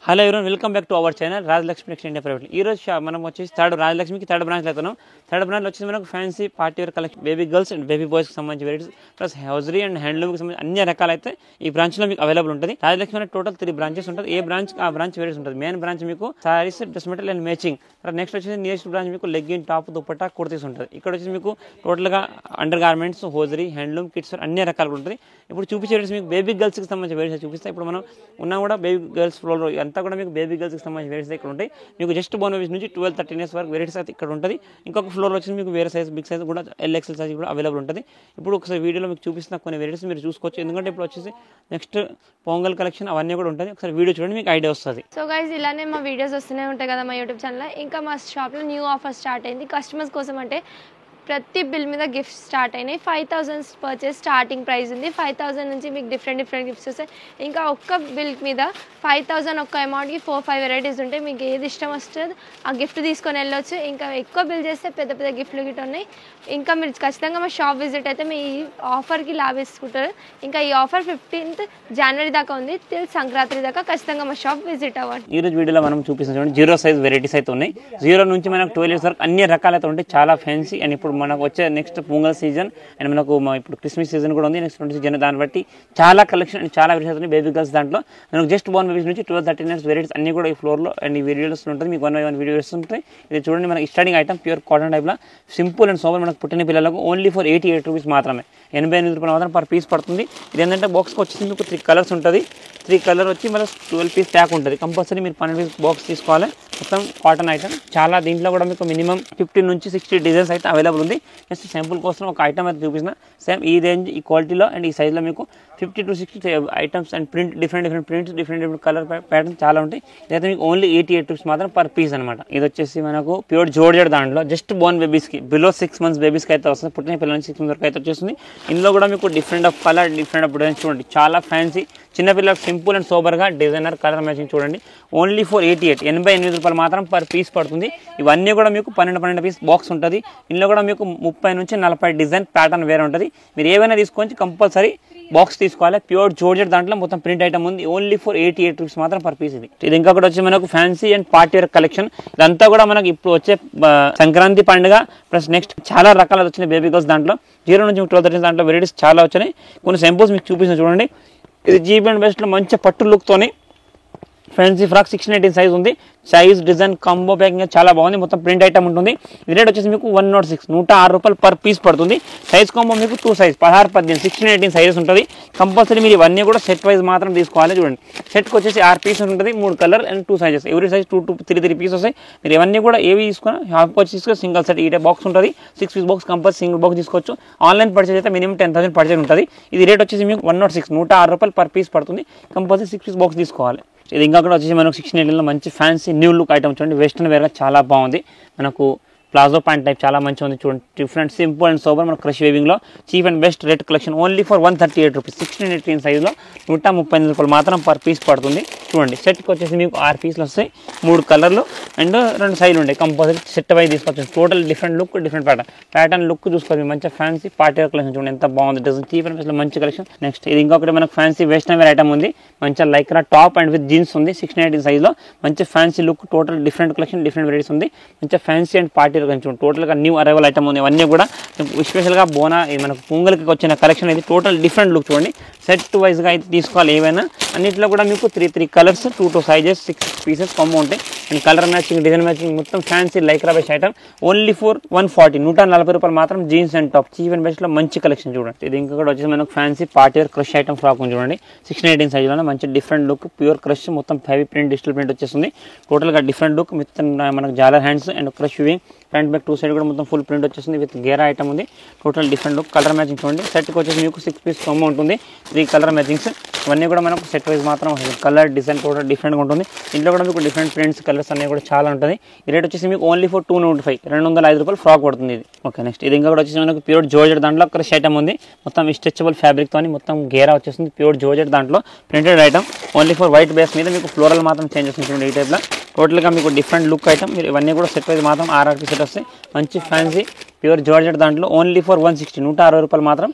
Hello ఎవరైనా welcome back to our channel Rajalakshmi next India private. ఈ రోజు మనం వచ్చేసి రాజలక్ష్మికి థర్డ్ బ్రాంచ్ అవుతున్నాం. థర్డ్ బ్రాంచ్ వచ్చేసి మనకు fancy party wear collection baby girls and baby బాయ్స్కి సంబంధించి వెరైటీస్ ప్లస్ హౌజరీ అండ్ హ్యాండ్లూమ్కి సంబంధించి అన్ని రకాలు అయితే ఈ బ్రాంచ్లో మీకు అవైలబుల్ ఉంటుంది. రాజలక్ష్మి అనేది టోటల్ 3 బ్రాంచెస్ ఉంటుంది. ఏ బ్రాంచ్ ఆ బ్రాంచ్ వెరైటీస్ ఉంటుంది. మెయిన్ బ్రాంచ్ మీకు saris, dress material and matching. Next వచ్చేసి నియరెస్ట్ బ్రాంచ్ మీకు లెగ్గిన్, టాప్, దుపట్టా, కుర్తీస్ ఉంటుంది. ఇక్కడ వచ్చేసి మీకు టోటల్గా under garments, hosiery, handloom, kids అన్ని రకాలు ఉంటుంది. ఇప్పుడు చూపించే వెరైటీస్ మీకు బేబీ గర్ల్స్కి సంబంధించి వెరైటీస్ చూపిస్తాయి. ఇప్పుడు మనం ఉన్నా కూడా బేబీ గర్ల్స్ ఫ్లోర్ అంతా కూడా మీకు బేబీ గర్ల్స్కి సంబంధించి వెరైటీస్ ఇక్కడ ఉంటాయి. మీకు జస్ట్ బోర్న్ బేబీస్ నుంచి 12-13 ఇయర్స్ వరకు వెరైటీస్ అయితే ఇక్కడ ఉంటుంది. ఇంకొక ఫ్లోర్ వచ్చి మీకు వేరే సైజ్, బిగ్ సైజ్ కూడా ఎల్ఎక్సెల్ సైజ్ కూడా అవైలబుల్ ఉంటుంది. ఇప్పుడు ఒకసారి వీడియోలో మీకు చూపిస్తున్న కొన్ని వెరైటీస్ మీరు చూసుకోవచ్చు. ఎందుకంటే ఇప్పుడు వచ్చేసి నెక్స్ట్ పొంగల్ కలెక్షన్ అవన్నీ కూడా ఉంటుంది. ఒకసారి వీడియో చూడండి, మీకు ఐడియా వస్తుంది. సో గైస్, ఇలానే మా వీడియోస్ వస్తూనే ఉంటాయి కదా మా యూట్యూబ్ ఛానల్లో. ఇంకా మా షాప్లో న్యూ ఆఫర్ స్టార్ట్ అయింది కస్టమర్స్ కోసం. అంటే ప్రతి బిల్ మీద గిఫ్ట్స్ స్టార్ట్ అయినాయి. 5,000 పర్చేస్ స్టార్టింగ్ ప్రైస్ ఉంది. 5,000 నుంచి మీకు డిఫరెంట్ గిఫ్ట్స్ వస్తాయి. ఇంకా ఒక్క బిల్ మీద 5,000 ఒక్క అమౌంట్కి 4-5 వెరైటీస్ ఉంటాయి. మీకు ఏది ఇష్టం వస్తుంది ఆ గిఫ్ట్ తీసుకొని వెళ్ళొచ్చు. ఇంకా ఎక్కువ బిల్ చేస్తే పెద్ద గిఫ్ట్లు గిట్ ఉన్నాయి. ఇంకా మీరు ఖచ్చితంగా మా షాప్ విజిట్ అయితే మీ ఆఫర్కి లాభేసుకుంటారు. ఇంకా ఈ ఆఫర్ 15th జనవరి దాకా ఉంది. టిల్ సంక్రాంతి దాకా ఖచ్చితంగా మా షాప్ విజిట్ అవ్వండి. ఈ రోజు వీడియోలో మనం చూపిస్తాం 0 సైజ్ వెరైటీస్ అయితే ఉన్నాయి. 0 నుంచి మనకు 12 ఇయర్స్ వరకు అన్ని రకాలు అయితే ఉంటాయి. చాలా ఫ్యాన్సీ. అండ్ ఇప్పుడు మనకు వచ్చే నెక్స్ట్ పొంగల్ సీజన్ అండ్ మనకు ఇప్పుడు క్రిస్మస్ సీజన్ కూడా ఉంది. నెక్స్ట్ 20 జన దాన్ని బట్టి చాలా కలెక్షన్ అండ్ చాలా వెరైటీస్ ఉన్నాయి బేబీ గర్ల్స్. దాంట్లో మనకు జస్ట్ బోర్న్ బేబీస్ నుంచి 12-13 ఇయర్స్ వెరైటీస్ అన్ని కూడా ఈ ఫ్లోర్లో అండ్ ఈ వీడియోస్ ఉంటుంది. మీకు 1 వీడియోస్ ఉంటాయి. ఇది చూడండి, మనకి స్టార్టింగ్ ఐటమ్ ప్యూర్ కాటన్ టైప్లో సింపుల్ అండ్ సోబర్. మనకు పుట్టిన పిల్లలకు ఓన్లీ ఫర్ 88 రూపీస్ మాత్రమే, 88 రూపాయలు మాత్రం పర్ పీస్ పడుతుంది. ఇది ఏంటంటే బాక్స్కి వచ్చేసి మీకు 3 కలర్స్ ఉంటుంది. 3 కలర్ వచ్చి మన 12 పీస్ ప్యాక్ ఉంటుంది. కంపల్సరీ మీరు 12 పీస్ బాక్స్ తీసుకోవాలి. మొత్తం కాటన్ ఐటమ్ చాలా. దీంట్లో కూడా మీకు మినిమం 50 నుంచి 60 డిజైన్స్ అయితే అవైలబుల్ ఉంది. నెక్స్ట్ శాంపుల్ కోసం ఒక ఐటమ్ అయితే చూపిస్తున్నా. సేమ్ ఈ రేంజ్, ఈ క్వాలిటీలో అండ్ ఈ సైజ్లో మీకు 50 to 60 items and print different prints, different colour pattern చాలా ఉంటాయి. ఇదైతే మీకు ఓన్లీ 88 రూపీస్ మాత్రం పర్ పీస్ అనమాట. ఇది వచ్చేసి మనకు ప్యూర్ జోర్జెట్ దాంట్లో జస్ట్ బోర్న్ బేబీస్కి బిలో 6 months బేబీస్కి అయితే వస్తుంది. పుట్టిన పిల్లల నుంచి 6 months వరకు అయితే వచ్చేస్తుంది. ఇందులో కూడా మీకు different of colour, different of designs చూడండి. చాలా ఫ్యాన్సీ చిన్నపిల్లలకు సింపుల్ అండ్ సోబర్గా డిజైనర్ కలర్ మ్యాచింగ్ చూడండి. ఓన్లీ ఫర్ 88 రూపాయలు మాత్రం పర్ పీస్ పడుతుంది. ఇవన్నీ కూడా మీకు 12 పీస్ బాక్స్ ఉంటుంది. ఇందులో కూడా మీకు 30 నుంచి 40 డిజైన్ ప్యాటర్న్ వేరే ఉంటుంది. మీరు ఏవైనా తీసుకొని కంపల్సరీ బాక్స్ తీసుకోవాలి. ప్యూర్ జోర్జెట్ దాంట్లో మొత్తం ప్రింట్ ఐటమ్ ఉంది. ఓన్లీ ఫర్ 88 రూపీస్ మాత్రం పర్ పీస్. ఇది ఇంకొకటి వచ్చి మనకు fancy and party wear collection. ఇదంతా కూడా మనకి ఇప్పుడు వచ్చే సంక్రాంతి పండుగ ప్లస్ నెక్స్ట్ చాలా రకాలు వచ్చినాయి బేబీ గర్ల్స్ దాంట్లో. 0 నుంచి 12 దాంట్లో వెరైటీస్ చాలా వచ్చినాయి. కొన్ని సింపుల్స్ మీకు చూపిస్తాను చూడండి. ఇది జీప్ అండ్ బెస్ట్లో మంచి పట్టు లుక్తోని ఫ్యాన్సీ ఫ్రాక్ 16-18 సైజ్ ఉంది. సైజ్, డిజైన్, కాంబో ప్యాకింగ్ చాలా బాగుంది. మొత్తం ప్రింట్ ఐటమ్ ఉంటుంది. ఇది రేట్ వచ్చేసి మీకు 106 రూపాయలు పర్ పీస్ పడుతుంది. సైజ్ కాంబో మీకు 2 సైజ్ 16-18 16-18 సైజెస్ ఉంటుంది. కంపల్సరీ మీరు ఇవన్నీ కూడా సెట్ వైజ్ మాత్రం తీసుకోవాలి. చూడండి, సెట్కి వచ్చేసి 6 పీసెస్ ఉంటుంది. 3 colour and 2 sizes. Every size 2-3 piece వస్తాయి. మీరు ఇవన్నీ కూడా ఏవి తీసుకున్నా హాఫ్ వచ్చి తీసుకొని సింగిల్ సెట్ ఈ బాక్స్ ఉంటుంది. 6 piece box compulsory single box తీసుకోవచ్చు. ఆన్లైన్ పర్చేజ్ అయితే మినిమం 10,000 పర్చేజ్ ఉంటుంది. ఇది రేట్ వచ్చేసి మీకు 106 రూపాయలు పర్ పీస్ పడుతుంది. కంపల్సరీ 6 పీస్ బాక్స్ తీసుకోవాలి. ఇది ఇంకా కూడా వచ్చేసి మనకు 16-18లో మంచి ఫ్యాన్సీ న్యూ లుక్ ఐటమ్ చూడండి. వెస్టర్న్ వేర్గా చాలా బాగుంది. మనకు ప్లాజో ప్యాంట్ టైప్ చాలా మంచిగా ఉంది. చూడండి, డిఫరెంట్ సింపుల్ అండ్ సోబర్. మన క్రష్ వేవింగ్లో cheap and best rate collection. Only for 138 rupees 16-18 సైజులో 135 రూపాయలు మాత్రం పర్ పీస్ పడుతుంది. చూడండి, సెట్కి వచ్చేసి మీకు 6 పీసులు వస్తాయి. 3 కలర్లు అండ్ 2 సైజులు ఉంటాయి. కంపల్సరీ సెట్ వైజ్ తీసుకోవచ్చు. Total different look, different pattern look చూసుకోవచ్చు. మంచి ఫ్యాన్సీ పార్టీ వేర్ కలెక్షన్ చూడండి ఎంత బాగుంది. డిజైన్ చీప్ అండ్ బెస్ట్లో మంచి కలెక్షన్. నెక్స్ట్ ఇది ఇంకొకటి మనకు ఫ్యాన్సీ వెస్టర్న్ వేర్ ఐటమ్ ఉంది. మంచిగా Lycra top and with jeans ఉంది. 16-18 సైజులో మంచి fancy look. Total different collection, different varieties ఉంది. మంచి fancy and party wear collection. టోటల్గా న్యూ అరైవల్ ఐటమ్ ఉంది. అవన్నీ కూడా స్పెషల్గా బోనా మనకు పొంగల్కి వచ్చిన కలెక్షన్ ఇది. టోటల్ డిఫరెంట్ లుక్ చూడండి. సెట్ వైజ్గా అయితే తీసుకోవాలి. ఏవైనా అన్నింటిలో కూడా మీకు 3 కలర్స్, 2 సైజెస్, 6 పీసెస్ కాంబో ఉంటాయి. And colour matching, design matching మొత్తం fancy lycra best item. Only for 140 రూపాయలు మాత్రం jeans and top cheap and బెస్ట్లో మంచి కలెక్షన్ చూడండి. ఇది ఇంకొకటి వచ్చేసి మనకు fancy party wear crush item frock చూడండి. 16-18 సైజులో మంచి డిఫరెంట్ లుక్. ప్యూర్ క్రష్ మొత్తం హెవీ ప్రింట్, డిజిటల్ ప్రింట్ వచ్చేస్తుంది. టోటల్గా డిఫరెంట్ లుక్. మొత్తం మనకు జాలర్ hands and crush weaving. Front back 2 side కూడా మొత్తం ఫుల్ ప్రింట్ వచ్చేస్తుంది. విత్ గేరా ఐటమ్ ఉంది. Total different look. Colour matching చూడండి. సెట్కి వచ్చేసి మీకు 6 పీస్ కాంబో ఉంటుంది. 3 కలర్ మ్యాచింగ్స్. ఇవన్నీ కూడా మనకు సెట్ వైజ్ మాత్రం కలర్, డిజైన్ టోటల్ డిఫరెంట్గా ఉంటుంది. ఇంట్లో కూడా మీకు డిఫరెంట్ ప్రింట్స్, కలర్స్ అన్నీ కూడా చాలా ఉంటుంది. ఈ రేట్ వచ్చేసి మీకు ఓన్లీ ఫర్ 295 205 రూపాయలు ఫ్రాక్ పడుతుంది ఇది. ఓకే, నెక్స్ట్ ఇది ఇంకా కూడా వచ్చేసి మనకు ప్యూర్ జోర్జెట్ దాంట్లో క్రష్ ఐటమ్ ఉంది. మొత్తం స్ట్రెచబుల్ ఫ్యాబ్రిక్తో మొత్తం గేరా వచ్చేస్తుంది. ప్యూర్ జోర్జెట్ దాంట్లో printed item. Only for white base మీద మీకు ఫ్లోరల్ మాత్రం చేంజ్ వస్తుంది ఈ టైప్లో. టోటల్గా మీకు డిఫరెంట్ లుక్ ఐటమ్. మీరు ఇవన్నీ కూడా సెట్ వైజ్ మాత్రం 6 పీసెస్ వస్తాయి. మంచి ఫ్యాన్సీ ప్యూర్ జార్జెట్ దాంట్లో ఓన్లీ ఫర్ 160 రూపాయలు మాత్రం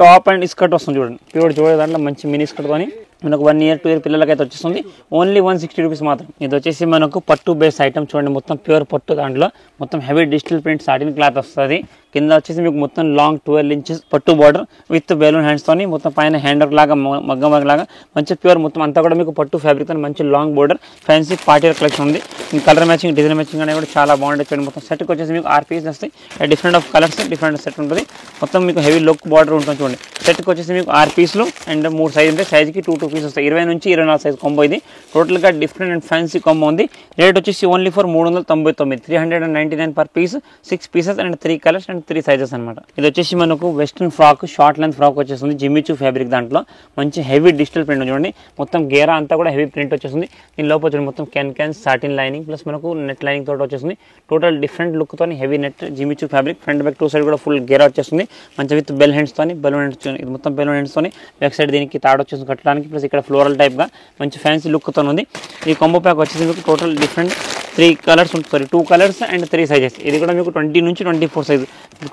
టాప్ అండ్ స్కర్ట్ వస్తుంది చూడండి. ప్యూర్ జోర్జెట్ దాంట్లో మంచి మినీ స్కర్ట్ కొని మనకు 1 year 2 year పిల్లలకైతే వచ్చేస్తుంది ఓన్లీ 160 రూపీస్ మాత్రం. ఇది వచ్చేసి మనకు పట్టు బేస్ ఐటమ్ చూడండి, మొత్తం ప్యూర్ పట్టు, దాంట్లో మొత్తం heavy digital print satin cloth వస్తుంది. కింద వచ్చేసి మీకు మొత్తం లాంగ్ 12 inches పట్టు బార్డర్ విత్ బెలూన్ హ్యాండ్స్తోని, మొత్తం పైన హ్యాండ్ వర్క్ లాగా మగ్గం వర్క్ లాగా మంచి ప్యూర్ మొత్తం అంతా కూడా మీకు పట్టు ఫ్యాబ్రిక్తో మంచి long border fancy party collection ఉంది. కలర్ మ్యాచింగ్ డిజైన్ మ్యాచింగ్ అనేది కూడా చాలా బాగుంటుంది. చూడండి మొత్తం సెట్కి వచ్చేసి మీకు 6 pieces వస్తాయి. Different of colours different set ఉంటుంది. మొత్తం మీకు హెవీ లుక్ బార్డర్ ఉంటుంది. చూడండి సెట్కి వచ్చేసి మీకు 6 pieces అండ్ 3 సైజ్ ఉంటాయి. సైజ్కి 2 pieces వస్తాయి. 20 నుంచి 24 సైజ్ కాంబో. ఇది టోటల్గా డిఫరెంట్ అండ్ ఫ్యాన్సీ కాంబో ఉంది. రేట్ వచ్చేసి only for 399, 399 per piece, 6 pieces and 3 colours and 3 sizes అనమాట. ఇది వచ్చేసి మనకు western frock, short length frock వచ్చేస్తుంది. జిమ్మిచూ ఫ్యాబ్రిక్, దాంట్లో మంచి హెవీ డిజిటల్ ప్రింట్ చూడండి. మొత్తం గేరా అంతా కూడా హెవీ ప్రింట్ వచ్చేస్తుంది. దీని లోపల చూడండి మొత్తం క్యాన్ సాటిన్ లైనింగ్ ప్లస్ మనకు నెట్ లైనింగ్ తోటి వచ్చేస్తుంది. టోటల్ డిఫరెంట్ లుక్ తోని heavy net Jimmy Choo fabric. Front back 2 side కూడా ఫుల్ గేరా వచ్చేస్తుంది. మంచి విత్ బెల్ హ్యాండ్స్ తోని, బెలూన్ హ్యాండ్స్, ఇది మొత్తం బెలూన్ హ్యాండ్స్ తోని బ్యాక్ సైడ్ దీనికి తాడు వచ్చేసి కట్టడానికి, ప్లస్ ఇక్కడ ఫ్లోరల్ టైప్ గా మంచి ఫ్యాన్సీ లుక్ తో ఉంది. ఈ కాంబో ప్యాక్ వచ్చేసి మీకు టోటల్ డిఫరెంట్ 3 కలర్స్ ఉంటుంది. 2 కలర్స్ అండ్ 3 సైజెస్. ఇది కూడా మీకు 20 నుంచి 24 సైజ్.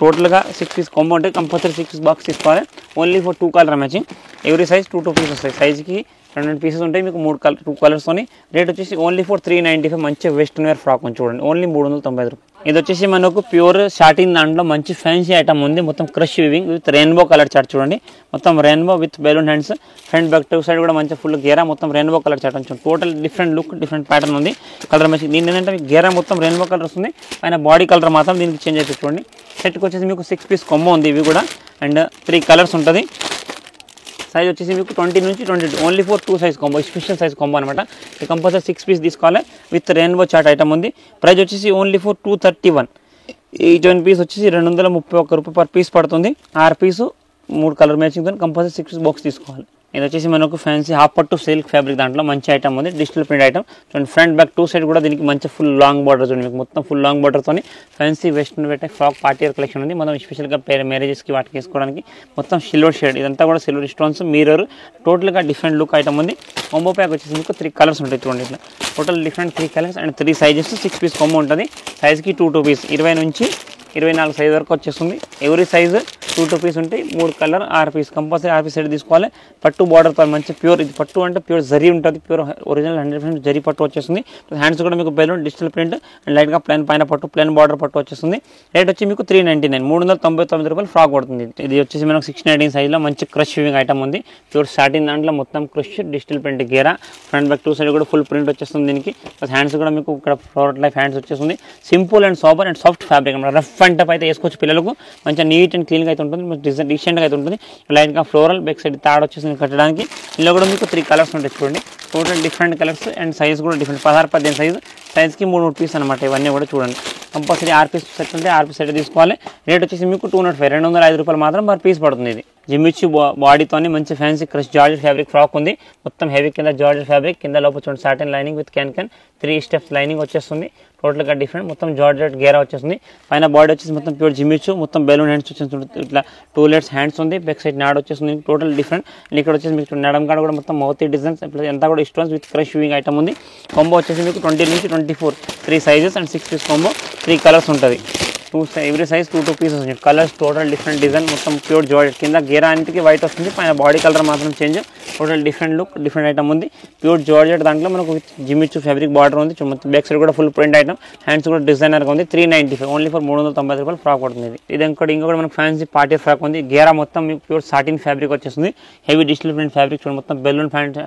టోటల్గా 6 పీస్ కాంబో అంటే కంపల్సరీ 6 పీస్ బాక్స్ తీసుకోవాలి. Only for 2 colour matching. Every size 2 pieces వస్తాయి. సైజ్కి 2 పీసెస్ ఉంటాయి. మీకు 2 కలర్స్తోని. రేట్ వచ్చేసి ఓన్లీ ఫర్ 395. మంచి వెస్టర్న్ వేర్ ఫ్రాక్ ఉంది చూడండి, ఓన్లీ 395 రూపాయలు. ఇది వచ్చేసి మనకు ప్యూర్ షాటిన్, దాంట్లో మంచి ఫ్యాన్సీ ఐటమ్ ఉంది. మొత్తం crush weaving with rainbow colour chart చూడండి. మొత్తం rainbow with balloon hands, front back 2 side కూడా మంచి ఫుల్ గేరా, మొత్తం రెయిన్బో కలర్ చార్ట్ చూడండి. Total different look, different pattern ఉంది. Colour matching. దీని ఏంటంటే మీకు గేరా మొత్తం రెయిన్బో కలర్ వస్తుంది. పైన బాడీ కలర్ మాత్రం దీనికి చేంజ్ అవుతుంది చూడండి. సెట్కి వచ్చేసి మీకు 6 పీస్ కొమ్మ ఉంది. ఇవి కూడా అండ్ 3 కలర్స్ ఉంటుంది. సైజ్ వచ్చేసి మీకు 20 నుంచి 22, only for 2 size combo, special size combo అనమాట. ఇది కంపల్సరీ 6 పీస్ తీసుకోవాలి. విత్ రెయిన్బో చార్ట్ ఐటమ్ ఉంది. ప్రైస్ వచ్చేసి ఓన్లీ ఫర్ 231. ఈ 20 పీస్ వచ్చేసి 231 రూపాయలు పర్ పీస్ పడుతుంది. 6 పీసు 3 కలర్ మ్యాచింగ్తో కంపల్సరీ 6 పీస్ బాక్స్ తీసుకోవాలి. ఇది వచ్చేసి మనకు ఫ్యాన్సీ హాఫ్ పట్టు సిల్క్ ఫ్యాబ్రిక్, దాంట్లో మంచి ఐటమ్ ఉంది. డిజిటల్ ప్రింట్ ఐటమ్ చూడండి. ఫ్రంట్ బ్యాక్ 2 సైడ్ కూడా దీనికి మంచి ఫుల్ లాంగ్ బార్డర్ చూడండి. మీకు మొత్తం ఫుల్ లాంగ్ బార్డర్తో fancy western wear frock party wear collection ఉంది. మనం స్పెషల్గా మ్యారేజెస్కి వాటికి వేసుకోవడానికి మొత్తం సిల్వర్ షేడ్, ఇదంతా కూడా సిల్వర్ స్టోన్స్, మిర్రర్, టోటల్గా డిఫరెంట్ లుక్ ఐటమ్ ఉంది. కాంబో ప్యాక్ వచ్చేసి మీకు 3 కలర్స్ ఉంటాయి చూడండి. ఇట్లా total different 3 colours and 3 sizes. 6 piece combo ఉంటుంది. సైజ్కి 2 పీస్, 20 నుంచి 24 సైజ్ వరకు వచ్చేస్తుంది. ఎవరీ సైజు 2 పీస్ ఉంటాయి. 3 colour 6 piece, compulsory 6 piece set తీసుకోవాలి. పట్టు బార్డర్తో మంచి ప్యూర్, ఇది పట్టు అంటే ప్యూర్ జరీ ఉంటుంది. ప్యూర్ ఒరిజినల్ 100% జరీ పట్టు వచ్చేస్తుంది. హ్యాండ్స్ కూడా మీకు బెలూన్ డిజిటల్ ప్రింట్ అండ్ లైట్గా ప్లెయిన్ పైన పట్టు, ప్లెయిన్ బార్డర్ పట్టు వచ్చేస్తుంది. రేట్ వచ్చి మీకు 399, 399 రూపాయలు ఫ్రాక్ పడుతుంది. ఇది వచ్చేసి మనకు 619 సైజ్లో మంచి క్రష్ వివింగ్ ఐటమ్ ఉంది. ప్యూర్ సాటిన్, దాంట్లో మొత్తం క్రష్ డిజిటల్ ప్రింట్ గేరా, ఫ్రంట్ బ్యాక్ 2 సైడ్ కూడా ఫుల్ ప్రింట్ వచ్చేస్తుంది. దీనికి హ్యాండ్స్ కూడా మీకు ఇక్కడ ఫ్లోరల్ లైఫ్ హ్యాండ్స్ వచ్చేస్తుంది. Simple and safer and soft fabric అన్నమాట. రఫ్ అండ్ టఫ్ అయితే వేసుకోవచ్చు పిల్లలకు. మంచిగా నీట్ అండ్ క్లీన్గా అయితే ఉంటుంది. డీసెంట్గా అయితే ఉంటుంది. లైట్గా ఫ్లోరల్ బ్యాక్ సైడ్ తాడు వచ్చేసింది కట్టడానికి. ఇందులో కూడా మీకు 3 కలర్స్ ఉంటాయి చూడండి. Total different colours and size కూడా డిఫరెంట్. 16-18 సైజ్. సైజ్కి 3 పీస్ అనమాట. ఇవన్నీ కూడా చూడండి. కంపల్సరీ 6 పీస్ సెట్ ఉంటే 6 పీస్ సెట్ తీసుకోవాలి. రేట్ వచ్చేసి మీకు 205 రూపాయలు మాత్రం పర్ పీస్ పడుతుంది. ఇది జిమ్మిచూ బాడీతోని మంచి fancy crush georgette fabric frock ఉంది. మొత్తం హెవీ కింద జార్జెట్ ఫ్యాబ్రిక్, కింద లోపల చూడండి satin lining with can 3 steps lining వచ్చేస్తుంది. టోటల్గా డిఫరెంట్, మొత్తం జార్జెట్ గేరా వచ్చేస్తుంది. పైన బాడీ వచ్చేసి మొత్తం ప్యూర్ జిమ్మిచూ, మొత్తం బెలూన్ హ్యాండ్స్ వచ్చేస్తుంది. ఇట్లా 2 లేయర్స్ హ్యాండ్స్ ఉంది. బ్యాక్ సైడ్ నాడ్ వచ్చేస్తుంది. Total different. ఇక్కడ వచ్చేసి మీకు నడం కాడ కూడా మొత్తం మౌతీ డిజైన్స్ ఎంత కూడా stones with crush weaving item ఉంది. కాంబో వచ్చేసి మీకు 20 నుంచి 24, 3 sizes and 6 piece combo. 3 colours ఉంటుంది. ఎవ్రీ సైజ్ 2 పీసెస్ ఉంటాయి. కలర్స్ టోటల్ డిఫరెంట్ డిజైన్, మొత్తం ప్యూర్ జార్జెట్. కింద గేరా అన్నిటికీ వైట్ వస్తుంది. పైన బాడీ కలర్ మాత్రం change. Total different look, different item ఉంది. ప్యూర్ జార్జెట్, దాంట్లో మనకు జిమ్మిచూ ఫ్యాబ్రిక్ బార్డర్ ఉంది. మొత్తం బ్యాక్ సైడ్ కూడా ఫుల్ ప్రింట్ ఐటమ్. హ్యాండ్స్ కూడా డిజైనర్గా ఉంది. 395, ఓన్లీ ఫర్ 390 రూపాయలు ఫ్రాక్ పడుతుంది. ఇది ఇంకొకటి మనకు ఫ్యాన్సీ పార్టీ ఫ్రాక్ ఉంది. గేరా మొత్తం మీకు ప్యూర్ సాటిన్ ఫ్యాబ్రిక్ వచ్చేస్తుంది. హెవీ డిజిటల్ ప్రింట్ ఫ్యాబ్రిక్ చూడండి. మొత్తం బెలూన్ ఫ్యాంట్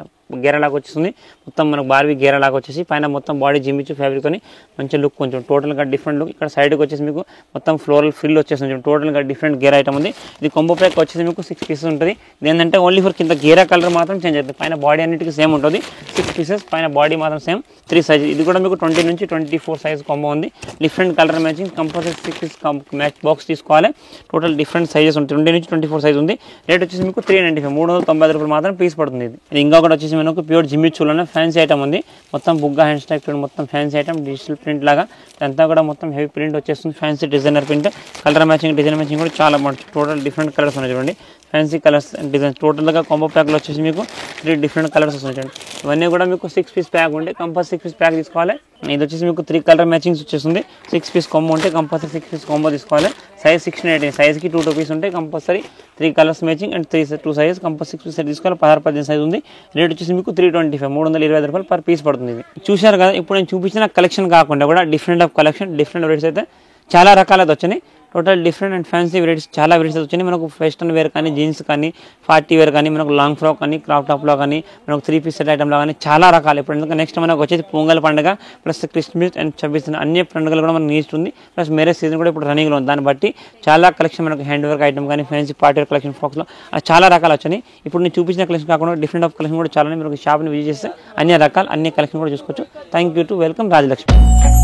గేరా లాగా వచ్చేస్తుంది. మొత్తం మనకు బార్బీ గేరా లాగా వచ్చేసి పైన మొత్తం బాడీ జిమ్మిచూ ఫ్యాబ్రిక్తో మంచి లుక్, కొంచెం టోటల్గా డిఫరెంట్ లుక్. ఇక్కడ సైడ్కి వచ్చేసి మీకు మొత్తం ఫ్లోరల్ ఫ్రిల్ వచ్చేస్తుంది. టోటల్గా డిఫరెంట్ గేరా ఐటమ్ ఉంది. ఇది కొంబో ప్యాక్ వచ్చేసి మీకు 6 పీసెస్ ఉంటుంది. ఇది ఏంటంటే ఓన్లీ ఫర్ కింద గేరా కలర్ మాత్రం చేంజ్ అవుతుంది. పైన బాడీ అన్నిటికీ సేమ్ ఉంటుంది. 6 పీసెస్, పైన బాడీ మాత్రం సేమ్. 3 సైజ్. ఇది కూడా మీకు 20 నుంచి 24 సైజ్ కాంబో ఉంది. Different colour matching, compulsory 6 piece match box తీసుకోవాలి. టోటల్ డిఫరెంట్ సైజెస్ ఉంటాయి. 20 నుంచి 24 సైజ్ ఉంది. రేట్ వచ్చేసి మీకు 395, 390 రూపాయలు మాత్రం పీస్ పడుతుంది. ఇది ఇంకొకటి వచ్చేసి మనకు ప్యూర్ జిమ్మిచూలోనే ఫ్యాన్సీ ఐటమ్ ఉంది. మొత్తం బుగ్గా హ్యాండ్స్ టైప్ మొత్తం ఫ్యాన్సీ ఐటమ్, డిజిటల్ ప్రింట్ లాగా అంతా కూడా మొత్తం హెవీ ప్రింట్ వచ్చేస్తుంది. Fancy designer print, colour matching, design matching కూడా చాలా బాగుంటుంది. టోటల్ డిఫరెంట్ కలర్స్ ఉన్నాయి చూడండి. Fancy colours and designs. టోటల్గా కాంబో ప్యాక్లో వచ్చేసి మీకు 3 డిఫరెంట్ కలర్స్ వస్తున్నాయి. ఇవన్నీ కూడా మీకు 6 పీస్ ప్యాక్ ఉంటే కంపల్సరీ 6 పీస్ ప్యాక్ తీసుకోవాలి. ఇది వచ్చేసి మీకు 3 కలర్ మ్యాచింగ్స్ వచ్చేస్తుంది. 6 పీస్ కాంబో ఉంటే కంపల్సరీ 6 పీస్ కాంబో తీసుకోవాలి. సైజ్ 16-18 సైజ్కి 2 పీస్ ఉంటాయి compulsory 3 colours matching and 2 size compulsory 6 set తీసుకోవాలి 16-18 సైజ్ ఉంది రేట్ వచ్చేసి మీకు 325 రూపాయలు పర్ పీస్ పడుతుంది ఇది చూశారు కదా ఇప్పుడు నేను చూపించిన కలెక్షన్ కాకుండా కూడా different of collection different varieties అయితే చాలా రకాలైతే వచ్చినాయి total different and fancy varieties చాలా వెరైటీస్ వచ్చినాయి మనకు వెస్టర్న్ వేర్ కానీ జీన్స్ కానీ పార్టీ వేర్ కానీ మనకు లాంగ్ ఫ్రాక్ కానీ క్రాప్ టాప్లో కానీ మనకు 3 పీస్ సెట్ ఐటమ్లో కానీ చాలా రకాలు ఇప్పుడు ఎందుకంటే నెక్స్ట్ మనకు వచ్చేసి పొంగల్ పండుగ ప్లస్ క్రిస్మస్ అండ్ 26 అన్ని పండుగలు కూడా మనకు నీస్తుంది ప్లస్ మ్యారేజ్ సీజన్ కూడా ఇప్పుడు రన్నింగ్లో ఉంది దాన్ని బట్టి చాలా కలెక్షన్ మనకు హ్యాండ్ వర్క్ ఐటమ్ కానీ ఫ్యాన్సీ పార్టీ వేర్ కలెక్షన్ ఫ్రాక్స్లో చాలా రకాలు వచ్చినాయి ఇప్పుడు నేను చూపించిన కలెక్షన్ కాకుండా డిఫరెంట్ ఆఫ్ కలెక్షన్ కూడా చాలా మీరు షాప్ని విజిట్ చేస్తే అన్ని రకాలు అన్ని కలెక్షన్ కూడా చూసుకోవచ్చు thank you to welcome Rajalakshmi